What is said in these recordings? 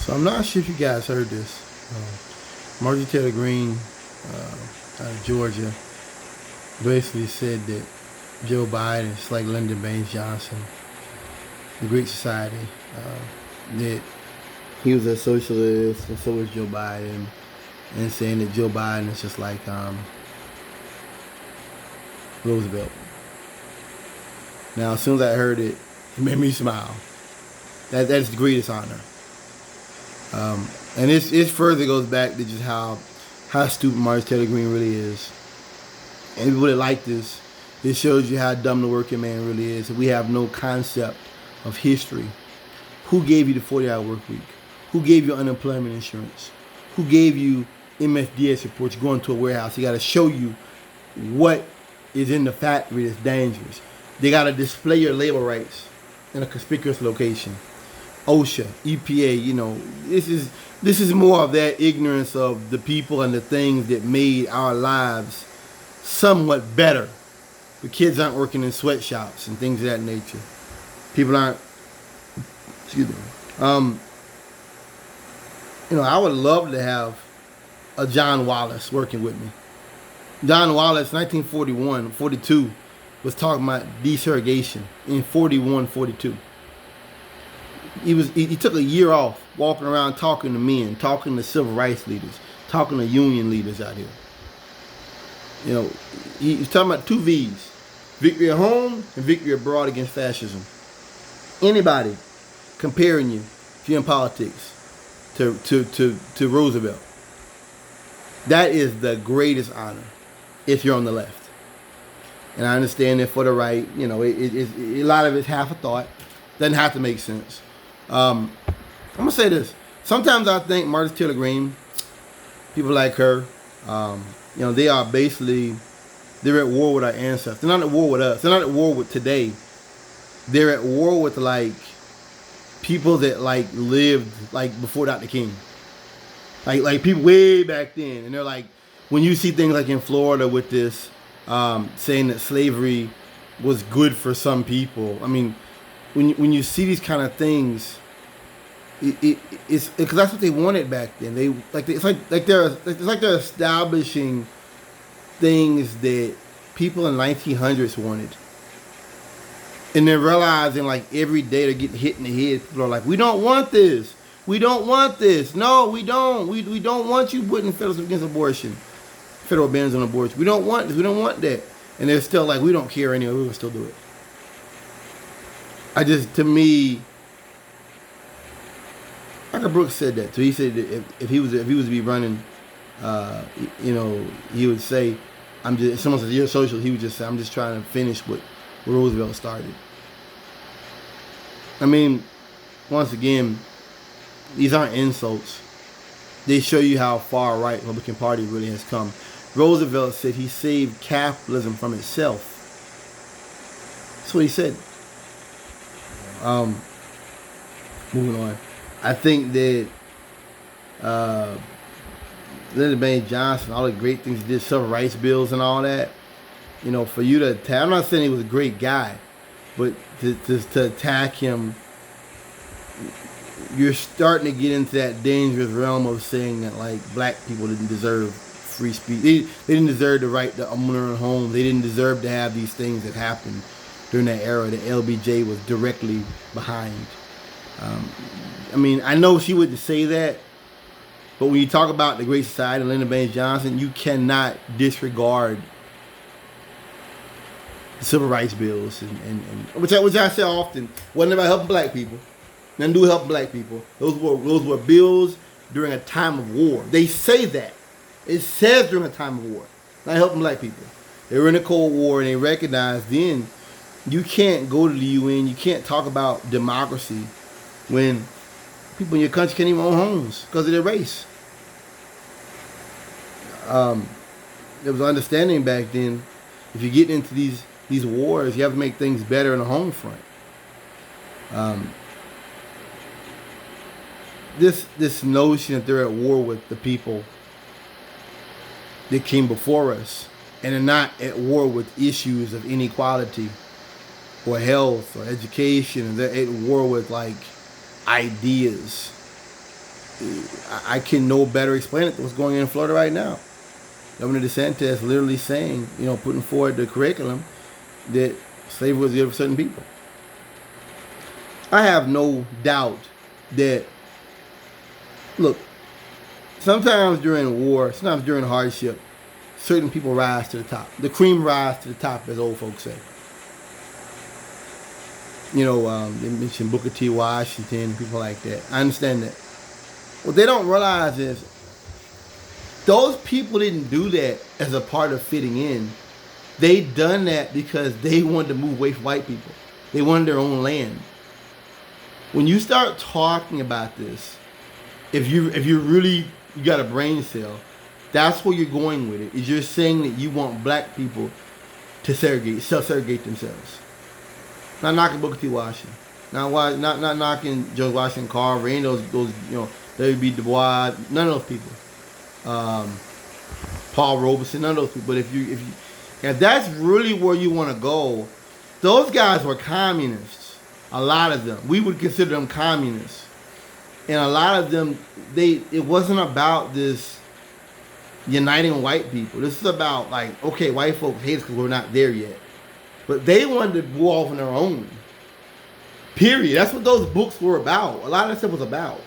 So I'm not sure if you guys heard this. Marjorie Taylor Greene out of Georgia basically said that Joe Biden is like Lyndon Baines Johnson, the Great Society, that he was a socialist and so was Joe Biden, and saying that Joe Biden is just like Roosevelt. Now, as soon as I heard it, it made me smile. That's the greatest honor. And it further goes back to just how stupid Marjorie Taylor Greene really is. And people that like this, it shows you how dumb the working man really is. We have no concept of history. Who gave you the 40-hour work week? Who gave you unemployment insurance? Who gave you MFDS reports? You go into a warehouse, you got to show you what is in the factory that's dangerous. They got to display your labor rights in a conspicuous location. OSHA, EPA, this is more of that ignorance of the people and the things that made our lives somewhat better. The kids aren't working in sweatshops and things of that nature. People aren't, excuse me. I would love to have a John Wallace working with me. John Wallace, 1941, 42, was talking about desegregation in 41, 42. He took a year off walking around talking to men, talking to civil rights leaders, talking to union leaders out here. He was talking about 2 V's: victory at home and victory abroad against fascism. Anybody comparing you, if you're in politics, to Roosevelt, that is the greatest honor if you're on the left. And I understand that for the right, a lot of it's half a thought, doesn't have to make sense. I'm gonna say this. Sometimes I think Marjorie Taylor Greene, people like her, they are basically, they're at war with our ancestors. They're not at war with us. They're not at war with today. They're at war with people that lived before Dr. King. Like people way back then. And they're like, when you see things like in Florida with this, saying that slavery was good for some people. I mean, when you see these kind of things, it's because that's what they wanted back then. It's like they're establishing things that people in 1900s wanted, and they're realizing every day they're getting hit in the head. People are like, we don't want this. We don't want this. No, we don't. We don't want you putting federal against abortion, federal bans on abortion. We don't want this. We don't want that. And they're still like, we don't care anyway. We will still do it. To me, Dr. Brooks said that too. He said that if he was to be running, he would say, if someone says you're social, he would just say, I'm just trying to finish what Roosevelt started. I mean, once again, these aren't insults. They show you how far right the Republican Party really has come. Roosevelt said he saved capitalism from itself. That's what he said. Moving on. I think that Lyndon Baines Johnson, all the great things he did, civil rights bills and all that, for you to attack, I'm not saying he was a great guy, but to attack him, you're starting to get into that dangerous realm of saying that black people didn't deserve free speech. They didn't deserve the right to own their own home. They didn't deserve to have these things that happened during that era that LBJ was directly behind. I know she wouldn't say that, but when you talk about the Great Society and Lyndon Baines Johnson, you cannot disregard the civil rights bills, and which I say often, wasn't about helping black people. Nothing to do with helping black people. Those were bills during a time of war. They say that. It says during a time of war, not helping black people. They were in a Cold War, and they recognized then you can't go to the UN, you can't talk about democracy when people in your country can't even own homes because of their race. There was understanding back then, if you get into these wars, you have to make things better in the home front. This notion that they're at war with the people that came before us, and are not at war with issues of inequality or health or education, and they're at war with ideas. I can no better explain it than what's going on in Florida right now. Governor DeSantis literally saying, putting forward the curriculum that slavery was good for certain people. I have no doubt that, look, sometimes during war, sometimes during hardship, certain people rise to the top. The cream rise to the top, as old folks say. They mentioned Booker T. Washington, people like that. I understand that. What they don't realize is those people didn't do that as a part of fitting in. They done that because they wanted to move away from white people. They wanted their own land. When you start talking about this, if you got a brain cell, that's where you're going with it. Is you're saying that you want black people to self-segregate themselves. Not knocking Booker T. Washington. Not knocking George Washington Carver, any of those W.B. Du Bois, none of those people. Paul Robeson, none of those people. But if that's really where you want to go, those guys were communists. A lot of them. We would consider them communists. And a lot of them, it wasn't about this uniting white people. This is about, okay, white folks hate us because we're not there yet. But they wanted to go off on their own. Period. That's what those books were about. A lot of that stuff was about.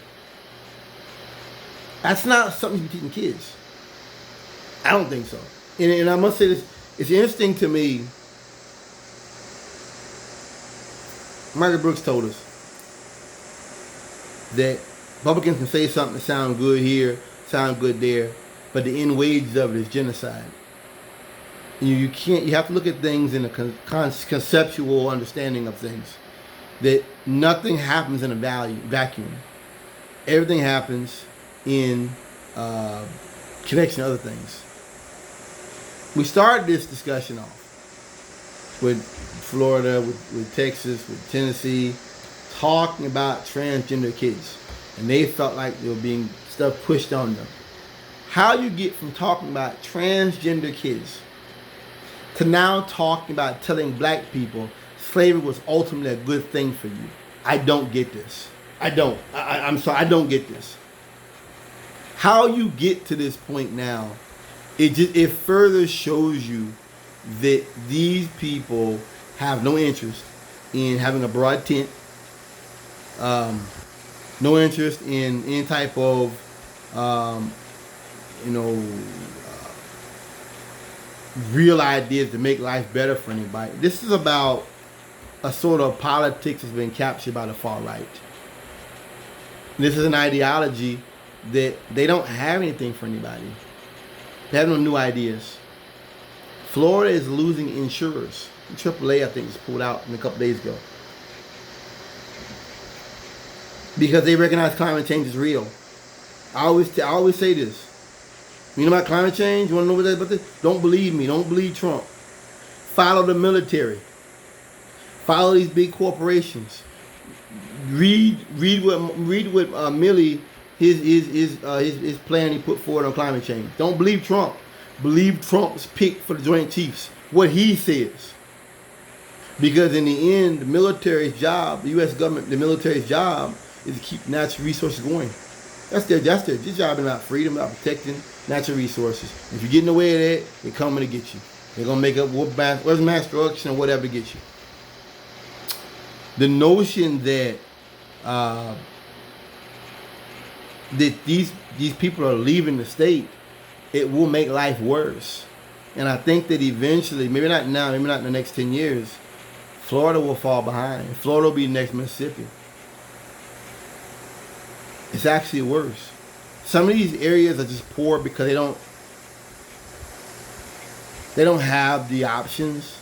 That's not something you teach kids. I don't think so. And I must say this, it's interesting to me. Margaret Brooks told us that Republicans can say something that sound good here, sound good there, but the end wages of it is genocide. You have to look at things in a conceptual understanding of things. That nothing happens in a vacuum. Everything happens in connection to other things. We started this discussion off with Florida, with Texas, with Tennessee, talking about transgender kids. And they felt like they were being stuff pushed on them. How you get from talking about transgender kids to now talking about telling black people slavery was ultimately a good thing for you. I don't get this. I'm sorry, I don't get this. How you get to this point now, it further shows you that these people have no interest in having a broad tent, no interest in any type of, real ideas to make life better for anybody. This is about a sort of politics that's been captured by the far right. This is an ideology that they don't have anything for anybody. They have no new ideas. Florida is losing insurers. AAA, I think, was pulled out a couple days ago. Because they recognize climate change is real. I always say this. You know about climate change? You want to know what that's about this? Don't believe me. Don't believe Trump. Follow the military. Follow these big corporations. Read what Milley his plan he put forward on climate change. Don't believe Trump. Believe Trump's pick for the Joint Chiefs. What he says. Because in the end, the military's job, the U.S. government, the military's job is to keep natural resources going. That's their job. It's about freedom, about protecting natural resources. If you get in the way of that, they're coming to get you. They're going to make up mass destruction or whatever to get you. The notion that these people are leaving the state, it will make life worse. And I think that eventually, maybe not now, maybe not in the next 10 years, Florida will fall behind. Florida will be the next Mississippi. It's actually worse. Some of these areas are just poor because they don't have the options.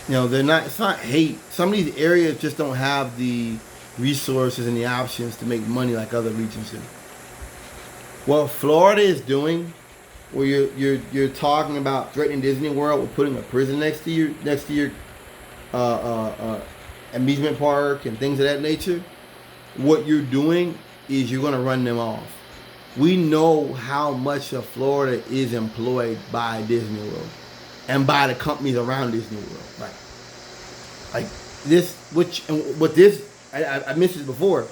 It's not hate. Some of these areas just don't have the resources and the options to make money like other regions do. What Florida is doing, where you're talking about threatening Disney World with putting a prison next to your amusement park and things of that nature, what you're doing is you're going to run them off. We know how much of Florida is employed by Disney World and by the companies around Disney World. Like this, I missed this before.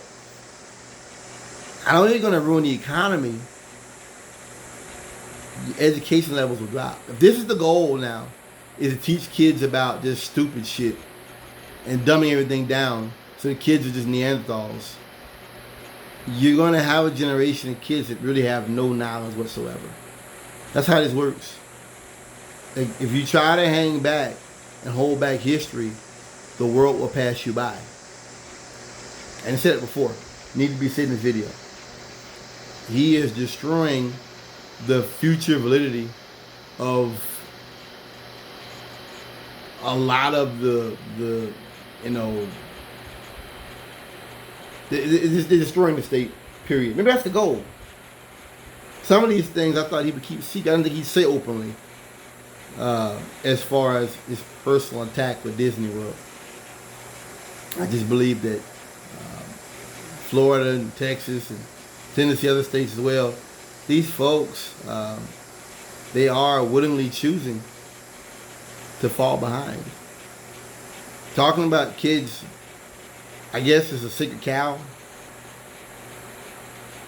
not only going to ruin the economy, the education levels will drop. If this is the goal now, is to teach kids about this stupid shit and dumbing everything down so the kids are just Neanderthals, you're going to have a generation of kids that really have no knowledge whatsoever. That's how this works. Like, if you try to hang back and hold back history, the world will pass you by. And I said it before. Need to be said in this video. He is destroying the future validity of a lot of the you know, they're destroying the state, period. Maybe that's the goal. Some of these things I thought he would keep secret. I don't think he'd say openly as far as his personal attack with Disney World. I just believe that Florida and Texas and Tennessee, other states as well, these folks, they are willingly choosing to fall behind. Talking about kids, I guess, is a sacred cow.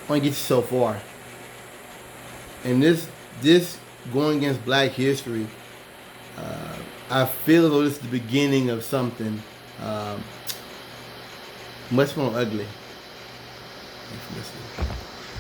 Only gets you so far. And this going against Black history, I feel as though this is the beginning of something much more ugly. Thanks for listening.